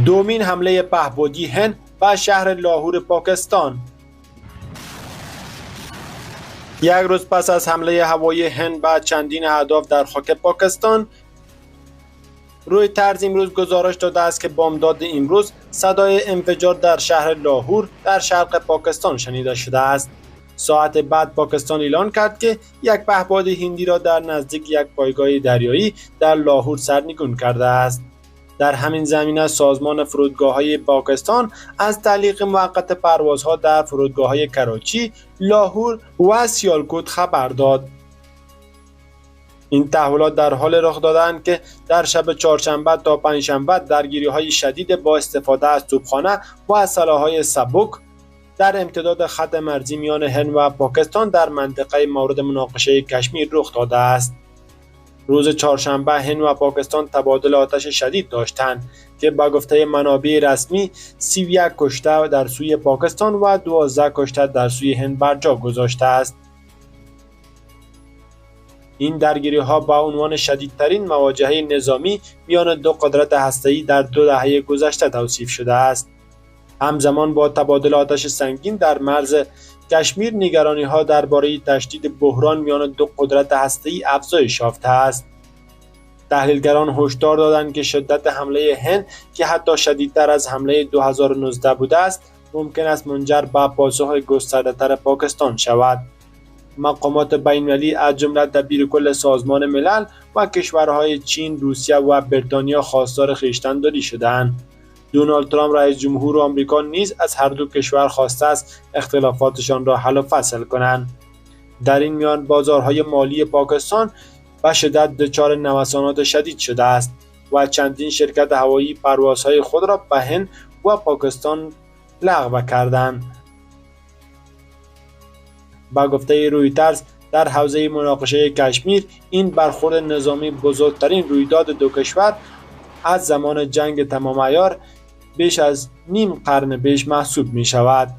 دومین حمله پهپادی هند به شهر لاهور پاکستان. یک روز پس از حمله هوایی هند به چندین اهداف در خاک پاکستان، رویترز امروز گزارش داده است که بامداد امروز صدای انفجار در شهر لاهور در شرق پاکستان شنیده شده است. ساعت بعد پاکستان اعلان کرد که یک پهپاد هندی را در نزدیک یک پایگاه دریایی در لاهور سرنگون کرده است. در همین زمینه سازمان فرودگاه‌های پاکستان از تعلیق موقت پروازها در فرودگاه‌های کراچی، لاهور و سیالکوت خبر داد. این تحولات در حال رخ دادند که در شب چهارشنبه تا پنجشنبه درگیری‌های شدید با استفاده از توپخانه و اسلحه‌های سبک در امتداد خط مرزی میان هند و پاکستان در منطقه مورد مناقشه کشمیر رخ داده است. روز چهارشنبه هند و پاکستان تبادل آتش شدید داشتند که با گفته منابع رسمی 31 کشته در سوی پاکستان و 12 کشته در سوی هند بر جا گذاشته است. این درگیری‌ها با عنوان شدیدترین مواجهه نظامی میان دو قدرت هسته‌ای در 2 دهه گذشته توصیف شده است. همزمان با تبادل آتش سنگین در مرز کشمیر، نگرانی‌ها درباره تشدید بحران میان دو قدرت هسته‌ای افزایش یافته است. تحلیلگران هشدار دادند که شدت حمله هند که حتی شدیدتر از حمله 2019 بوده است، ممکن است منجر به پاسخ گسترده‌تر پاکستان شود. مقامات بین‌المللی از جمله دبیرکل سازمان ملل و کشورهای چین، روسیه و بریتانیا خواستار خویشتن‌داری شده‌اند. دونالد ترامپ رئیس جمهور آمریکا نیز از هر دو کشور خواسته است اختلافاتشان را حل و فصل کنند. در این میان بازارهای مالی پاکستان به شدت دچار نوسانات شدید شده است و چندین شرکت هوایی پروازهای خود را به هند و پاکستان لغو کردند. با گفته رویترز، در حوزه مناقشه کشمیر این برخورد نظامی بزرگترین رویداد دو کشور از زمان جنگ تمام عیار بیش از نیم قرن پیش محسوب می شود.